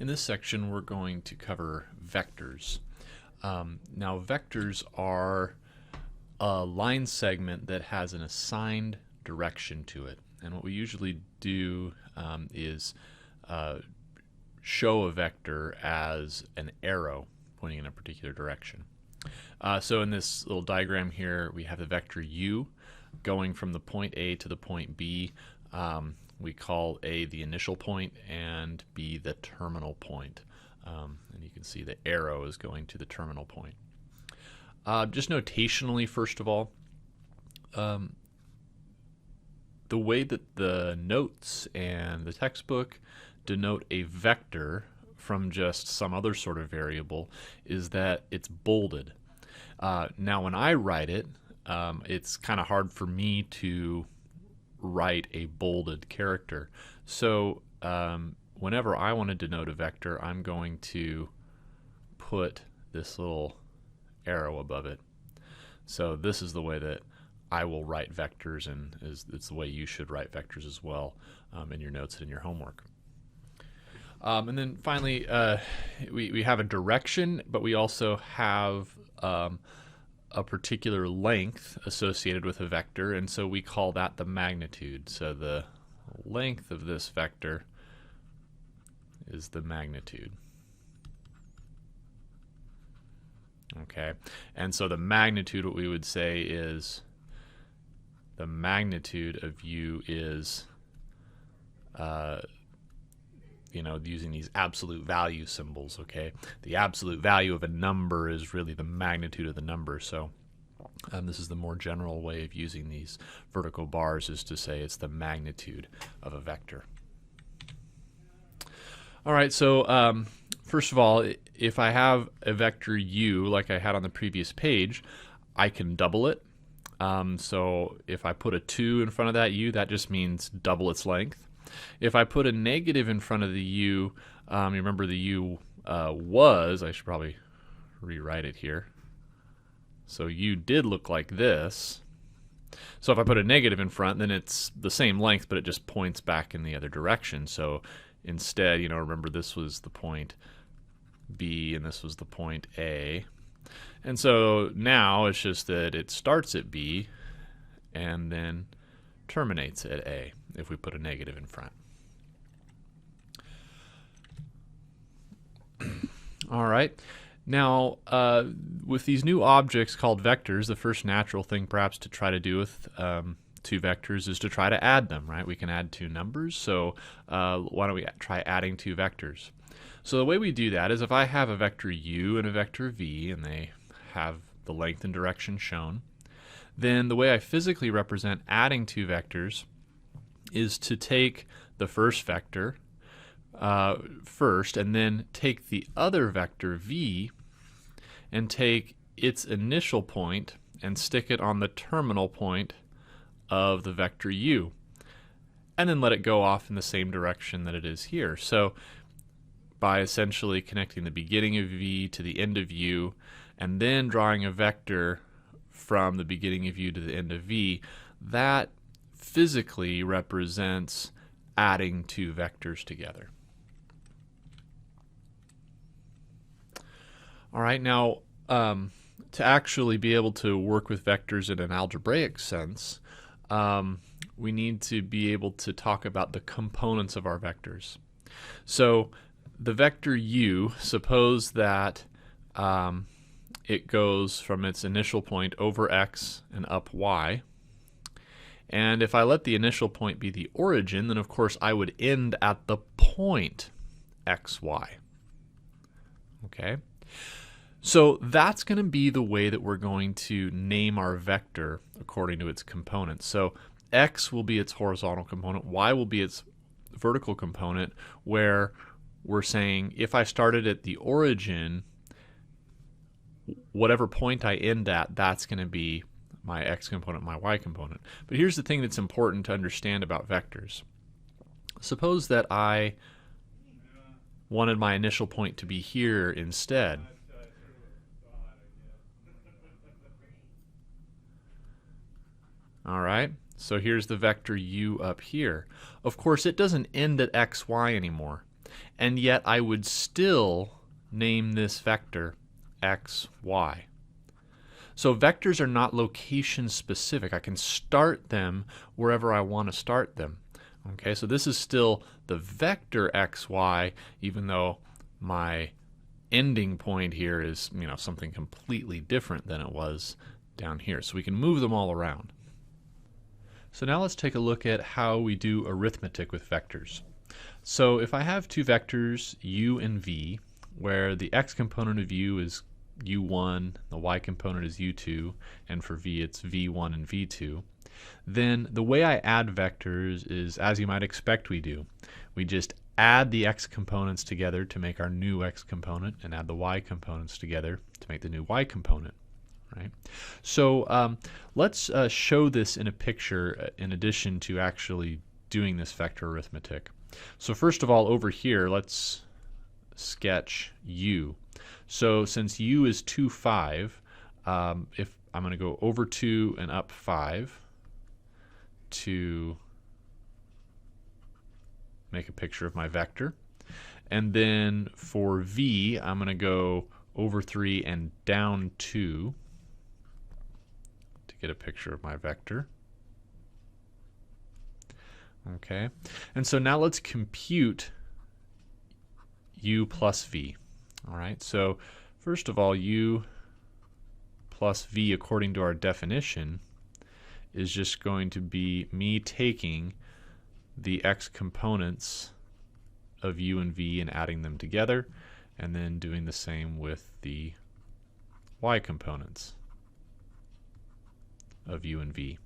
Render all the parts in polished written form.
In this section, we're going to cover vectors. Now, vectors are a line segment that has an assigned direction to it. And what we usually do is show a vector as an arrow pointing in a particular direction. So in this little diagram here, we have the vector u going from the point A to the point B. We call A the initial point and B the terminal point. And you can see the arrow is going to the terminal point. Just notationally, first of all, the way that the notes and the textbook denote a vector from just some other sort of variable is that it's bolded. Now when I write it, it's kind of hard for me to write a bolded character. So whenever I want to denote a vector, I'm going to put this little arrow above it. So this is the way that I will write vectors, and it's the way you should write vectors as well in your notes and in your homework. And then finally, we have a direction, but we also have a particular length associated with a vector, and so we call that the magnitude. So the length of this vector is the magnitude. Okay, and so the magnitude, what we would say is the magnitude of u is using these absolute value symbols. Okay, the absolute value of a number is really the magnitude of the number. So this is the more general way of using these vertical bars, is to say it's the magnitude of a vector. All right, so first of all, if I have a vector u like I had on the previous page, I can double it. So if I put a 2 in front of that u, that just means double its length. If I put a negative in front of the u, you remember the u was, I should probably rewrite it here. So u did look like this. So if I put a negative in front, then it's the same length, but it just points back in the other direction. So instead, remember this was the point B and this was the point A. And so now it's just that it starts at B and then terminates at A if we put a negative in front. All right. Now, with these new objects called vectors, the first natural thing perhaps to try to do with two vectors is to try to add them, right? We can add two numbers, so why don't we try adding two vectors? So the way we do that is if I have a vector u and a vector v, and they have the length and direction shown, then the way I physically represent adding two vectors is to take the first vector first, and then take the other vector v and take its initial point and stick it on the terminal point of the vector u, and then let it go off in the same direction that it is here. So by essentially connecting the beginning of v to the end of u, and then drawing a vector from the beginning of u to the end of v, that physically represents adding two vectors together. All right, now to actually be able to work with vectors in an algebraic sense, we need to be able to talk about the components of our vectors. So the vector u, suppose that it goes from its initial point over x and up y. And if I let the initial point be the origin, then of course I would end at the point xy. Okay? So that's going to be the way that we're going to name our vector according to its components. So x will be its horizontal component, y will be its vertical component, where we're saying if I started at the origin, whatever point I end at, that's going to be my x component, my y component. But here's the thing that's important to understand about vectors. Suppose that I wanted my initial point to be here instead. All right, so here's the vector u up here. Of course, it doesn't end at xy anymore. and yet I would still name this vector x, y. So vectors are not location specific. I can start them wherever I want to start them. Okay, so this is still the vector xy, even though my ending point here is, something completely different than it was down here. So we can move them all around. So now let's take a look at how we do arithmetic with vectors. So if I have two vectors, u and v, where the x component of u is u1, the y component is u2, and for v it's v1 and v2, then the way I add vectors is as you might expect we do. We just add the x components together to make our new x component and add the y components together to make the new y component. Right? So let's show this in a picture in addition to actually doing this vector arithmetic. So first of all, over here, let's sketch u. So since u is 2, 5, if I'm going to go over 2 and up 5 to make a picture of my vector. And then for v, I'm going to go over 3 and down 2 to get a picture of my vector. Okay, and so now let's compute u plus v. All right, so first of all, u plus v, according to our definition, is just going to be me taking the x components of u and v and adding them together, and then doing the same with the y components of u and v.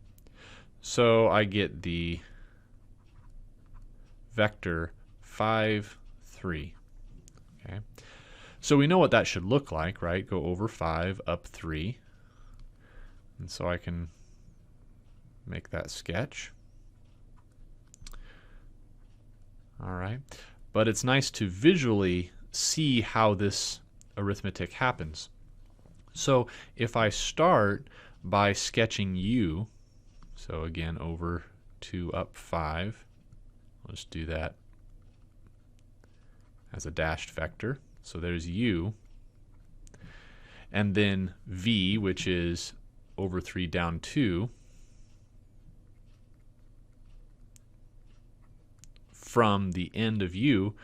So I get the vector 5, 3. Okay, so we know what that should look like, right? Go over 5, up 3. And so I can make that sketch. All right, but it's nice to visually see how this arithmetic happens. So if I start by sketching u, so again over 2, up 5, let's do that as a dashed vector. So there's u, and then v, which is over 3, down 2, from the end of u,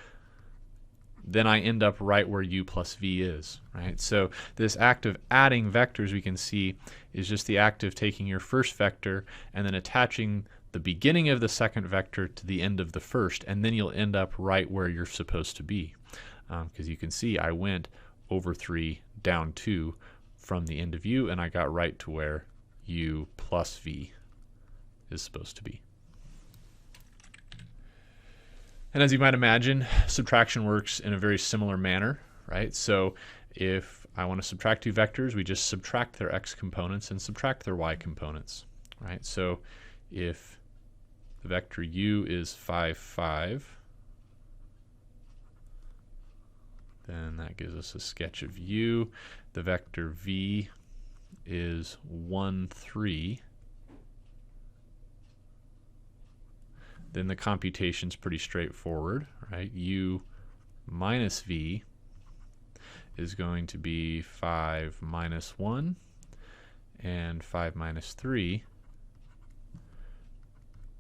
then I end up right where u plus v is, right? So this act of adding vectors, we can see, is just the act of taking your first vector and then attaching the beginning of the second vector to the end of the first, and then you'll end up right where you're supposed to be. Because you can see I went over 3, down 2 from the end of u, and I got right to where u plus v is supposed to be. And as you might imagine, subtraction works in a very similar manner, right? So if I want to subtract two vectors, we just subtract their x components and subtract their y components, right? So if the vector u is 5, 5, then that gives us a sketch of u. The vector v is 1, 3. Then the computation's pretty straightforward, right? u minus v is going to be 5 minus 1 and 5 minus 3,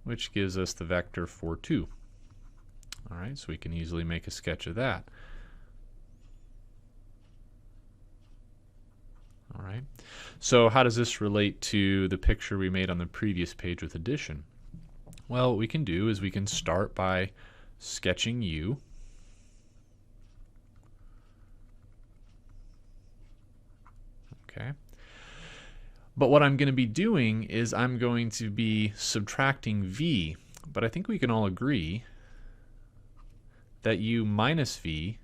which gives us the vector 4, 2. All right, so we can easily make a sketch of that. All right, so how does this relate to the picture we made on the previous page with addition? Well, what we can do is we can start by sketching u. Okay. But what I'm going to be doing is I'm going to be subtracting v. But I think we can all agree that u minus v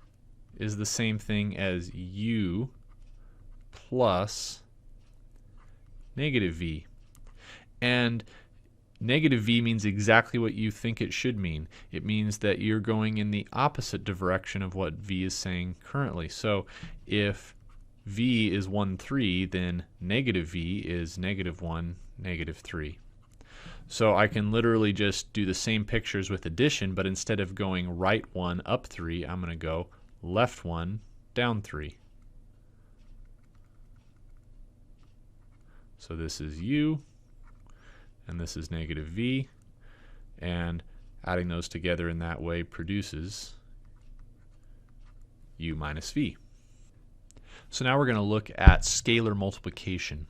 is the same thing as u plus negative v. And negative v means exactly what you think it should mean. It means that you're going in the opposite direction of what v is saying currently. So if v is 1, 3, then negative v is negative 1, negative 3. So I can literally just do the same pictures with addition, but instead of going right 1 up 3, I'm going to go left 1 down 3. So this is u, and this is negative v, and adding those together in that way produces u minus v. So now we're going to look at scalar multiplication.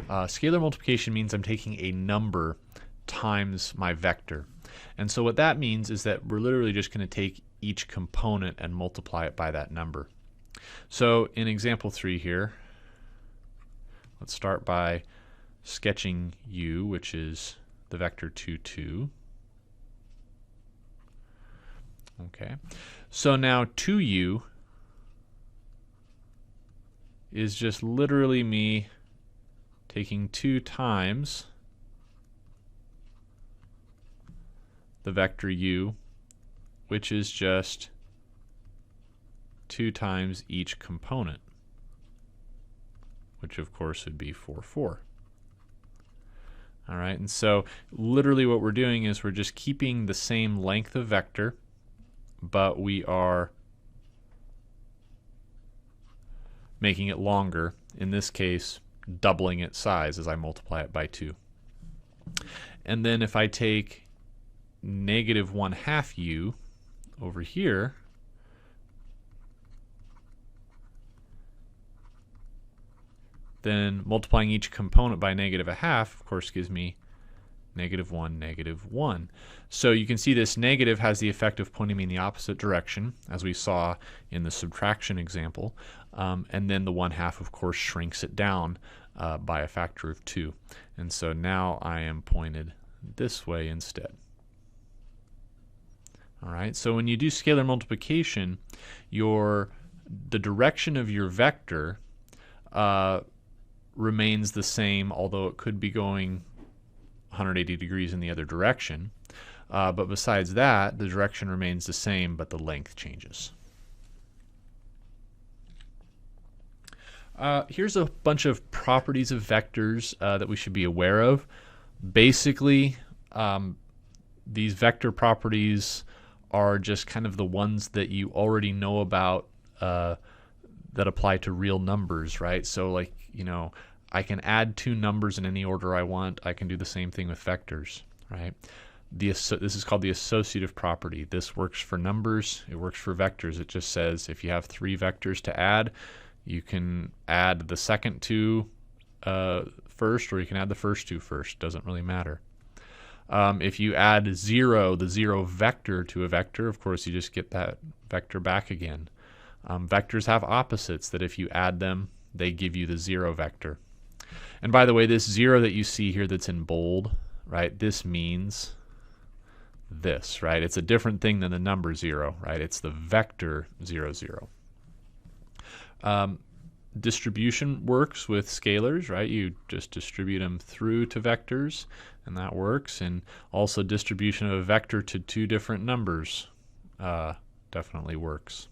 Scalar multiplication means I'm taking a number times my vector. And so what that means is that we're literally just going to take each component and multiply it by that number. So in example 3 here, let's start by sketching u, which is the vector 2, 2. Okay, so now 2u is just literally me taking 2 times the vector u, which is just 2 times each component, which of course would be 4, 4. All right, and so literally what we're doing is we're just keeping the same length of vector, but we are making it longer, in this case doubling its size as I multiply it by 2. And then if I take negative 1/2 u over here, then multiplying each component by negative 1/2, of course, gives me negative 1, negative 1. So you can see this negative has the effect of pointing me in the opposite direction, as we saw in the subtraction example. And then the 1/2, of course, shrinks it down by a factor of 2. And so now I am pointed this way instead. All right, so when you do scalar multiplication, the direction of your vector remains the same, although it could be going 180 degrees in the other direction. But besides that, the direction remains the same, but the length changes. Here's a bunch of properties of vectors that we should be aware of. Basically, these vector properties are just kind of the ones that you already know about that apply to real numbers, right? So like, I can add 2 numbers in any order I want. I can do the same thing with vectors, right? This is called the associative property. This works for numbers. It works for vectors. It just says if you have 3 vectors to add, you can add the second 2 first, or you can add the first 2 first. Doesn't really matter. If you add the 0 vector to a vector, of course you just get that vector back again. Vectors have opposites that if you add them, they give you the 0 vector. And by the way, this 0 that you see here that's in bold, right, this means this, right? It's a different thing than the number 0, right? It's the vector 0, 0. Distribution works with scalars, right? You just distribute them through to vectors, and that works. And also distribution of a vector to 2 different numbers definitely works.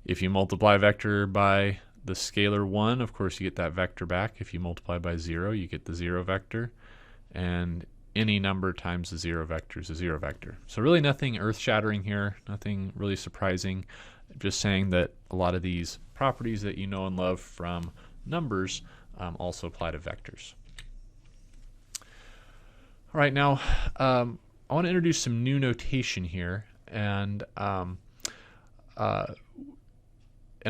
If you multiply a vector by the scalar 1, of course you get that vector back. If you multiply by 0, you get the 0 vector. And any number times the 0 vector is a 0 vector. So really nothing earth-shattering here, nothing really surprising. Just saying that a lot of these properties that you know and love from numbers also apply to vectors. All right, now I want to introduce some new notation here, and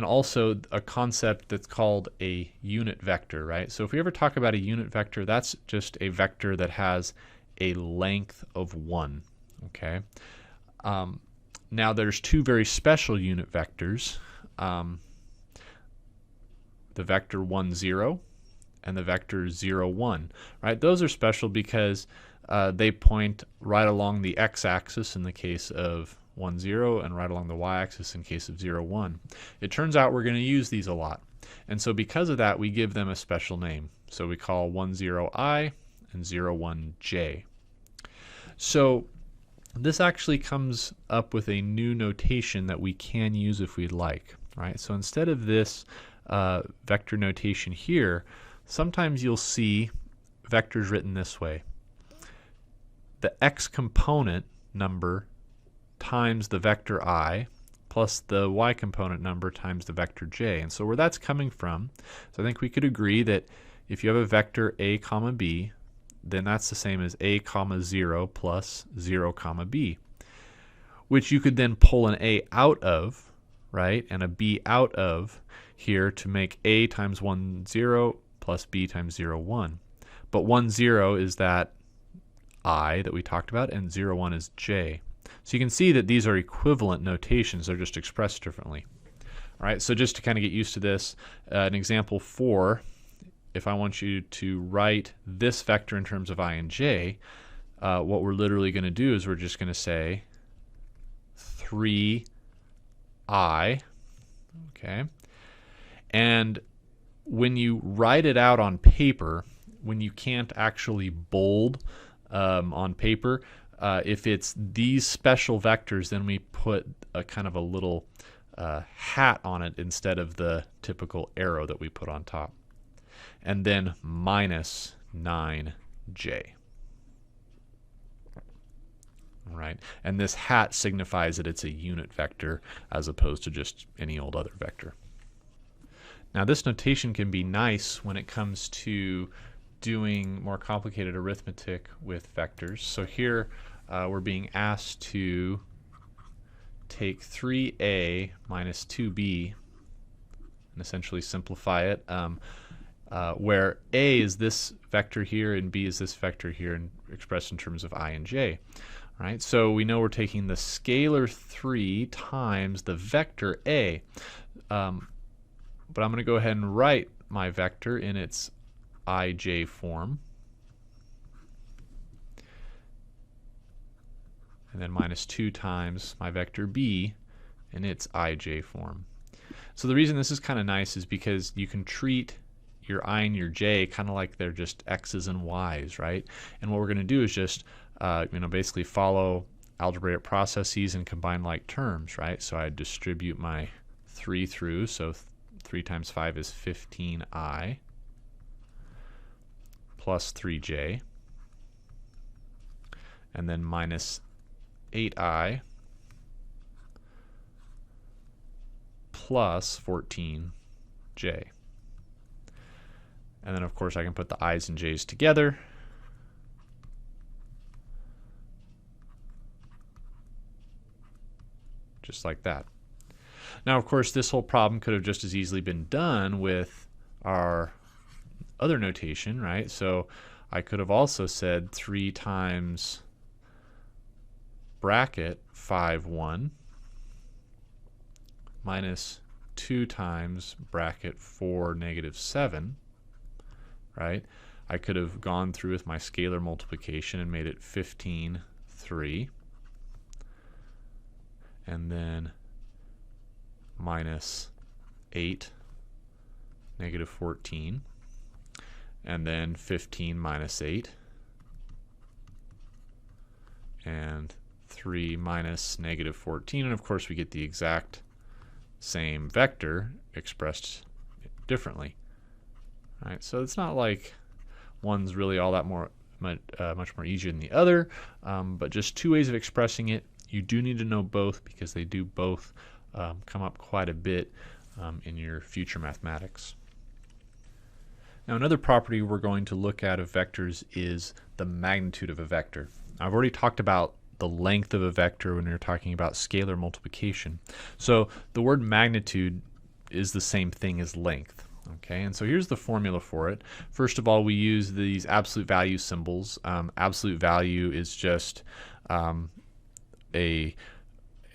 also a concept that's called a unit vector, right? So if we ever talk about a unit vector, that's just a vector that has a length of 1, okay? Now there's 2 very special unit vectors, the vector 1, 0 and the vector 0, 1, right? Those are special because they point right along the x-axis in the case of 1, 0 and right along the y-axis in case of 0, 1. It turns out we're going to use these a lot. And so because of that, we give them a special name. So we call 1, 0, I and 0, 1, J. So this actually comes up with a new notation that we can use if we'd like, right? So instead of this vector notation here, sometimes you'll see vectors written this way. the x component number times the vector I plus the y component number times the vector j. And so where that's coming from, so I think we could agree that if you have a vector a comma b, then that's the same as a comma 0 plus 0 comma b, which you could then pull an a out of, right, and a b out of here to make a times 1, 0 plus b times 0, 1. But 1, 0 is that I that we talked about, and 0, 1 is j. So you can see that these are equivalent notations. They're just expressed differently. All right, so just to kind of get used to this, an example 4, if I want you to write this vector in terms of I and j, what we're literally going to do is we're just going to say 3i, okay? And when you write it out on paper, when you can't actually bold on paper, if it's these special vectors, then we put a kind of a little hat on it instead of the typical arrow that we put on top. And then minus 9j. All right, and this hat signifies that it's a unit vector as opposed to just any old other vector. Now this notation can be nice when it comes to doing more complicated arithmetic with vectors. So here we're being asked to take 3a minus 2b and essentially simplify it, where a is this vector here and b is this vector here, and expressed in terms of I and j. All right, so we know we're taking the scalar 3 times the vector a, but I'm going to go ahead and write my vector in its ij form, and then minus 2 times my vector b in its ij form. So the reason this is kind of nice is because you can treat your I and your j kind of like they're just x's and y's, right? And what we're going to do is just basically follow algebraic processes and combine like terms, right? So I distribute my 3 through, so 3 times 5 is 15i plus 3j, and then minus 8i plus 14j. And then of course I can put the i's and j's together, just like that. Now of course this whole problem could have just as easily been done with our other notation, right? So I could have also said 3 times bracket 5, 1 minus 2 times bracket 4, negative 7, right? I could have gone through with my scalar multiplication and made it 15, 3, and then minus 8, negative 14, and then 15 minus 8, and 3 minus negative 14, and of course we get the exact same vector expressed differently. All right, so it's not like one's really all that much more easier than the other, but just two ways of expressing it. You do need to know both because they do both come up quite a bit in your future mathematics. Now another property we're going to look at of vectors is the magnitude of a vector. I've already talked about the length of a vector when we were talking about scalar multiplication. So the word magnitude is the same thing as length. Okay, and so here's the formula for it. First of all, we use these absolute value symbols. Absolute value is just an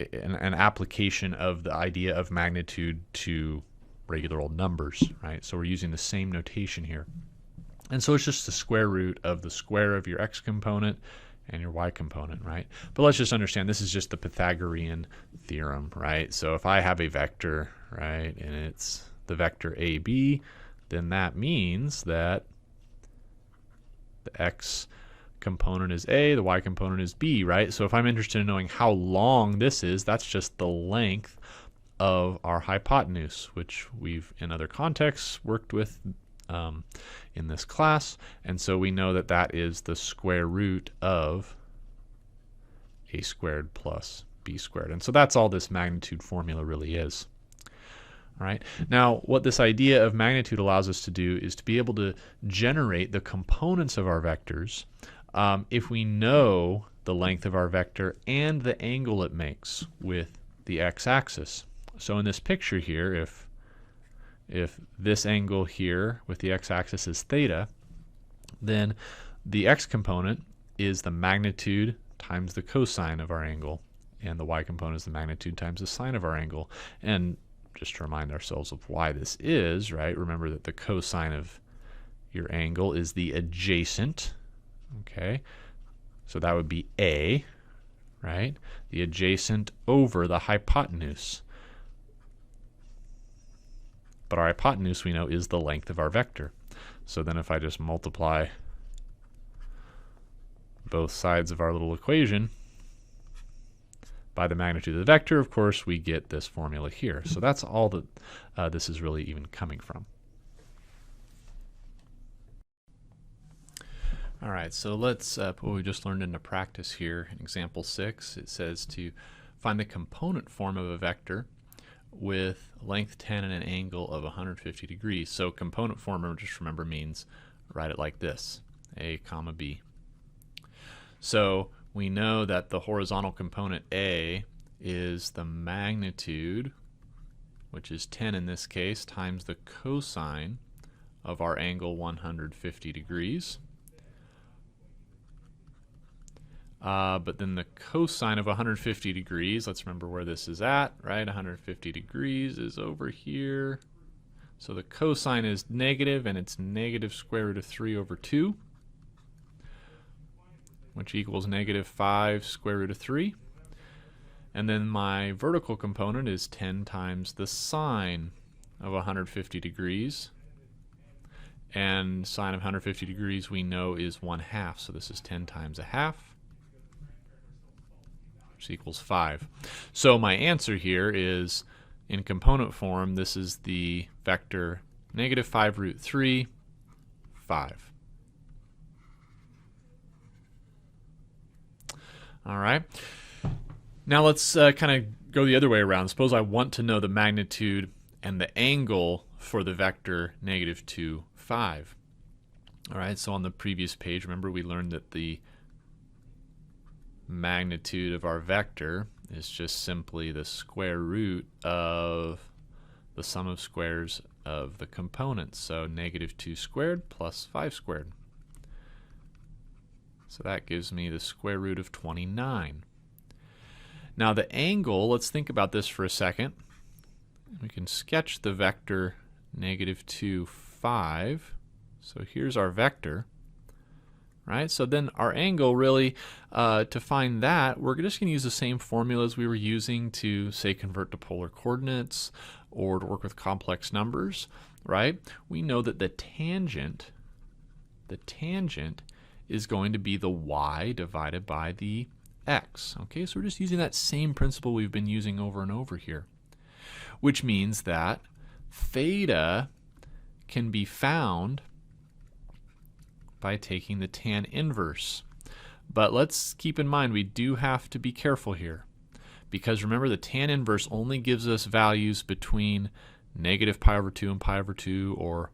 application of the idea of magnitude to regular old numbers, right? So we're using the same notation here. And so it's just the square root of the square of your x component and your y component, right? But let's just understand this is just the Pythagorean theorem, right? So if I have a vector, right, and it's the vector AB, then that means that the x component is A, the y component is B, right? So if I'm interested in knowing how long this is, that's just the length of our hypotenuse, which we've in other contexts worked with in this class, and so we know that that is the square root of a squared plus b squared. And so that's all this magnitude formula really is. All right. Now, what this idea of magnitude allows us to do is to be able to generate the components of our vectors if we know the length of our vector and the angle it makes with the x-axis. So in this picture here, if this angle here with the x-axis is theta, then the x component is the magnitude times the cosine of our angle, and the y component is the magnitude times the sine of our angle. And just to remind ourselves of why this is, right? Remember that the cosine of your angle is the adjacent, okay? So that would be A, right? The adjacent over the hypotenuse. But our hypotenuse, we know, is the length of our vector. So then if I just multiply both sides of our little equation by the magnitude of the vector, of course, we get this formula here. So that's all that this is really even coming from. All right, so let's put what we just learned into practice here. In example 6, it says to find the component form of a vector with length 10 and an angle of 150 degrees. So component form, just remember, means write it like this, A comma B. So we know that the horizontal component A is the magnitude, which is 10 in this case, times the cosine of our angle 150 degrees. But then the cosine of 150 degrees, let's remember where this is at, right? 150 degrees is over here. So the cosine is negative, and it's negative square root of 3 over 2, which equals negative 5 square root of 3. And then my vertical component is 10 times the sine of 150 degrees. And sine of 150 degrees we know is 1/2, so this is 10 times 1/2. Which equals 5. So my answer here is, in component form, this is the vector negative 5 root 3, 5. All right. Now let's kind of go the other way around. Suppose I want to know the magnitude and the angle for the vector negative 2, 5. All right, so on the previous page, remember we learned that the magnitude of our vector is just simply the square root of the sum of squares of the components. So negative 2 squared plus 5 squared. So that gives me the square root of 29. Now the angle, let's think about this for a second. We can sketch the vector negative 2, 5. So here's our vector. Right? So then our angle, really, to find that, we're just going to use the same formulas we were using to, say, convert to polar coordinates or to work with complex numbers, right? We know that the tangent is going to be the y divided by the x. Okay, so we're just using that same principle we've been using over and over here, which means that theta can be found by taking the tan inverse. But let's keep in mind we do have to be careful here, because remember the tan inverse only gives us values between negative pi over 2 and pi over 2, or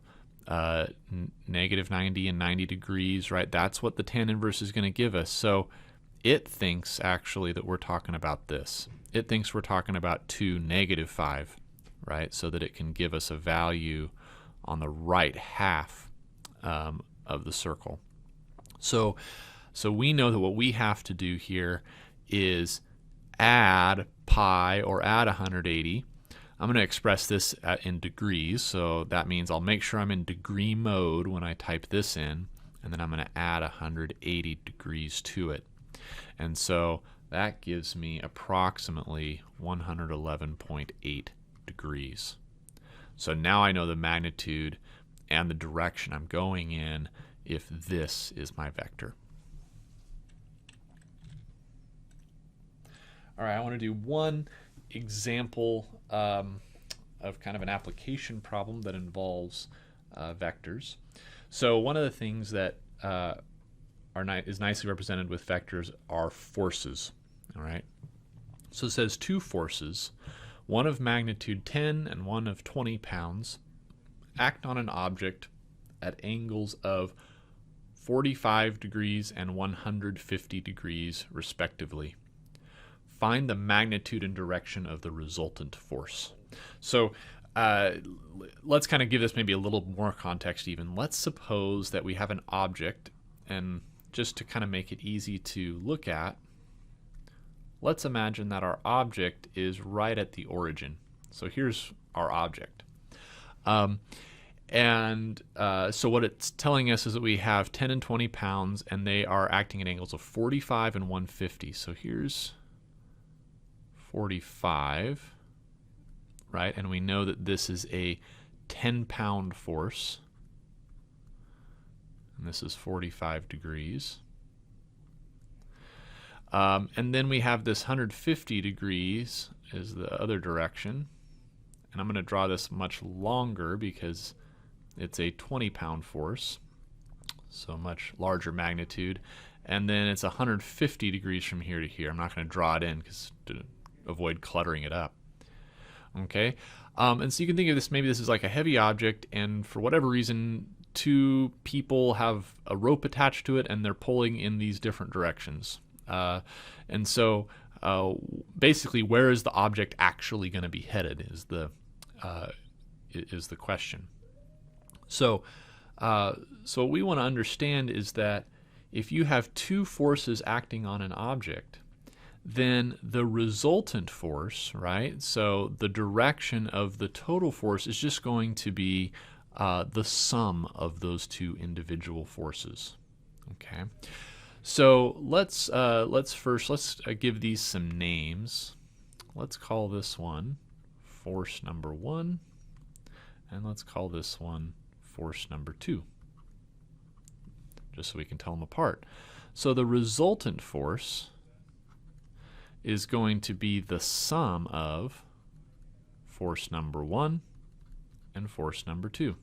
negative 90 and 90 degrees, right? That's what the tan inverse is going to give us. So it thinks actually that we're talking about this. It thinks we're talking about 2, negative 5, right? So that it can give us a value on the right half of the circle. So we know that what we have to do here is add pi, or add 180. I'm going to express this in degrees, so that means I'll make sure I'm in degree mode when I type this in, and then I'm going to add 180 degrees to it. And so that gives me approximately 111.8 degrees. So now I know the magnitude and the direction I'm going in if this is my vector. All right, I want to do one example of kind of an application problem that involves vectors. So one of the things that is nicely represented with vectors are forces. All right. So it says two forces, one of magnitude 10 and one of 20 pounds, act on an object at angles of 45 degrees and 150 degrees, respectively. Find the magnitude and direction of the resultant force. So let's kind of give this maybe a little more context even. Let's suppose that we have an object, and just to kind of make it easy to look at, let's imagine that our object is right at the origin. So here's our object. So what it's telling us is that we have 10 and 20 pounds, and they are acting at angles of 45 and 150. So here's 45, right? And we know that this is a 10-pound force. And this is 45 degrees. And then we have this 150 degrees is the other direction. And I'm going to draw this much longer because it's a 20-pound force, so much larger magnitude. And then it's 150 degrees from here to here. I'm not going to draw it in because to avoid cluttering it up. Okay, and so you can think of this, maybe this is like a heavy object, and for whatever reason, two people have a rope attached to it, and they're pulling in these different directions. And so basically, where is the object actually going to be headed is the question. So what we want to understand is that if you have two forces acting on an object, then the resultant force, right? So the direction of the total force is just going to be the sum of those two individual forces. Okay. So let's give these some names. Let's call this one force number 1, and let's call this one force number 2, just so we can tell them apart. So the resultant force is going to be the sum of force number 1 and force number 2.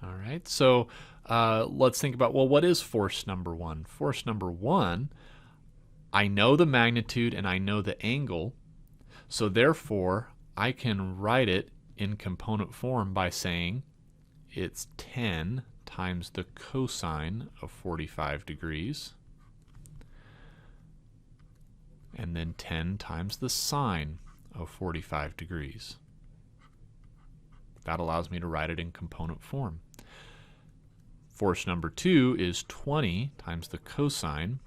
All right, so let's think about, well, what is force number 1? Force number 1, I know the magnitude and I know the angle, so therefore I can write it in component form by saying it's 10 times the cosine of 45 degrees, and then 10 times the sine of 45 degrees. That allows me to write it in component form. Force number 2 is 20 times the cosine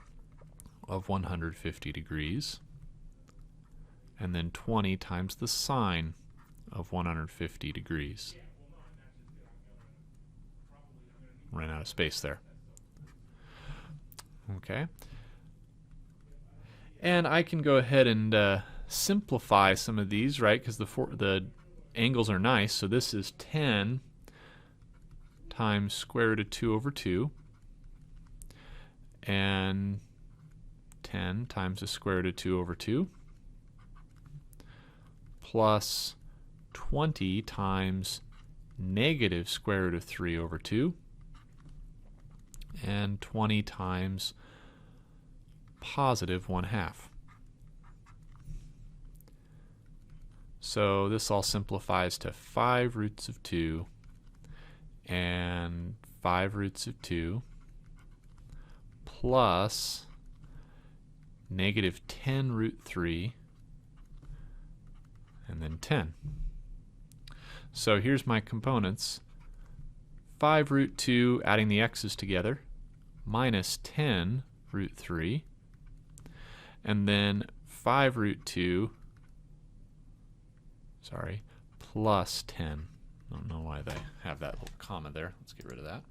of 150 degrees, and then 20 times the sine of 150 degrees. Ran out of space there. Okay. And I can go ahead and simplify some of these, right? Because the angles are nice. So this is 10 times square root of 2 over 2, and 10 times the square root of 2 over 2, plus 20 times negative square root of 3 over 2, and 20 times positive 1/2. So this all simplifies to 5 roots of 2 and 5 roots of 2 plus negative 10 root 3 and then 10. So here's my components. 5 root 2, adding the x's together, minus 10 root 3, and then 5 root 2, plus 10. I don't know why they have that little comma there. Let's get rid of that.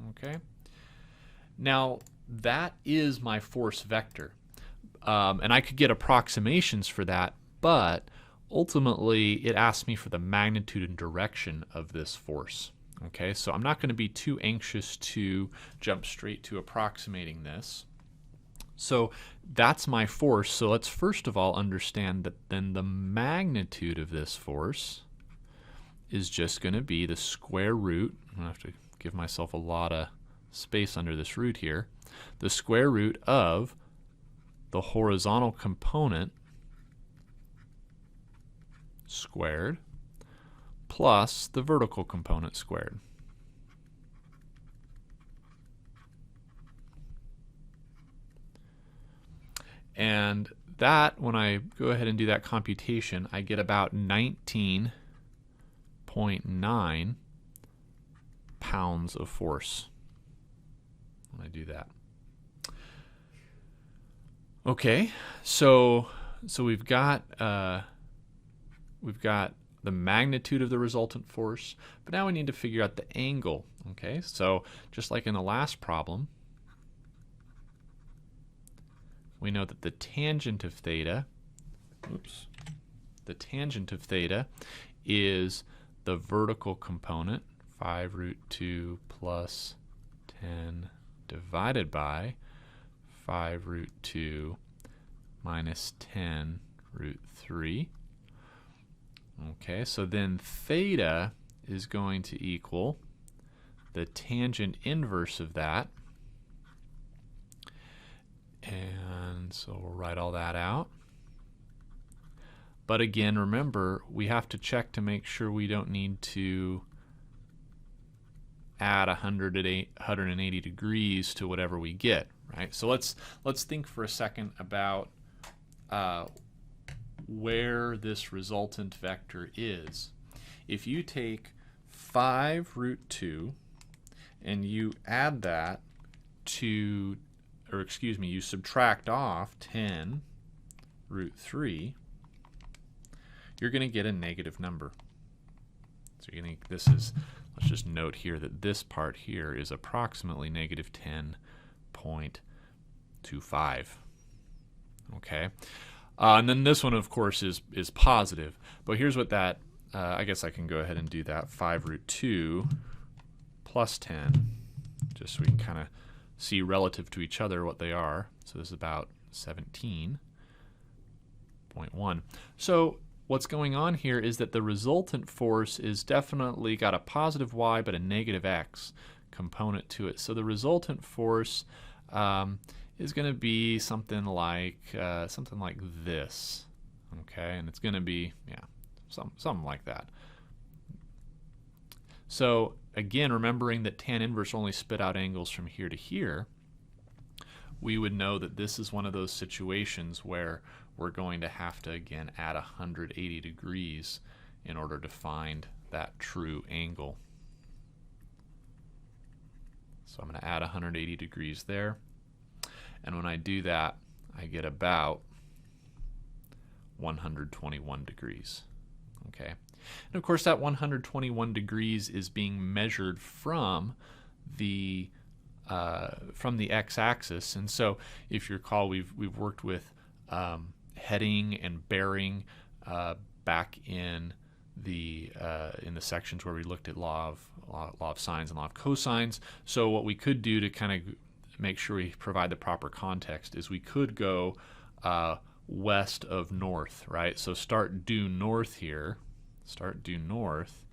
Okay. Now, that is my force vector. And I could get approximations for that, but ultimately it asks me for the magnitude and direction of this force. Okay, so I'm not going to be too anxious to jump straight to approximating this. So that's my force. So let's first of all understand that then the magnitude of this force is just going to be the square root. I'm going to have to give myself a lot of space under this root here, the square root of the horizontal component squared plus the vertical component squared. And that, when I go ahead and do that computation, I get about 19.9 pounds of force when I do that. Okay, so we've got the magnitude of the resultant force, but now we need to figure out the angle. Okay, so just like in the last problem, we know that the tangent of theta, the tangent of theta is the vertical component, 5 root 2 plus 10 divided by 5 root 2 minus 10 root 3. Okay, so then theta is going to equal the tangent inverse of that. And so we'll write all that out. But again, remember, we have to check to make sure we don't need to add 180 degrees to whatever we get, right? So let's think for a second about where this resultant vector is. If you take 5 root 2 and you add that to, or excuse me, you subtract off 10 root 3, you're going to get a negative number. So you're going to, this is, let's just note here that this part here is approximately negative 10.25. Okay, and then this one, of course, is positive. But here's what that, I guess I can go ahead and do that. 5 root 2 plus 10, just so we can kind of see relative to each other what they are. So this is about 17.1. So what's going on here is that the resultant force is definitely got a positive y but a negative x component to it. So the resultant force is going to be something like this, okay, and it's going to be something like that. So again, remembering that tan inverse only spit out angles from here to here, we would know that this is one of those situations where we're going to have to again add 180 degrees in order to find that true angle. So I'm going to add 180 degrees there. And when I do that, I get about 121 degrees. Okay. And of course, that 121 degrees is being measured from the x-axis. And so, if you recall, we've worked with heading and bearing back in the sections where we looked at law of sines and law of cosines. So what we could do to kind of make sure we provide the proper context is we could go west of north, right? So start due north here, start due north,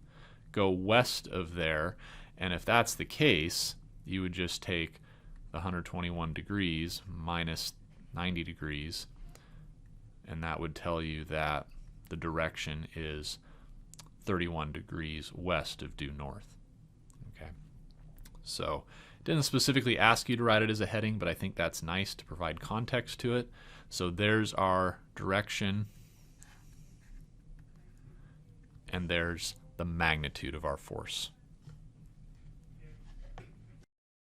go west of there, and if that's the case, you would just take the 121 degrees minus 90 degrees, and that would tell you that the direction is 31 degrees west of due north. Okay, so didn't specifically ask you to write it as a heading, but I think that's nice to provide context to it. So there's our direction, and there's the magnitude of our force.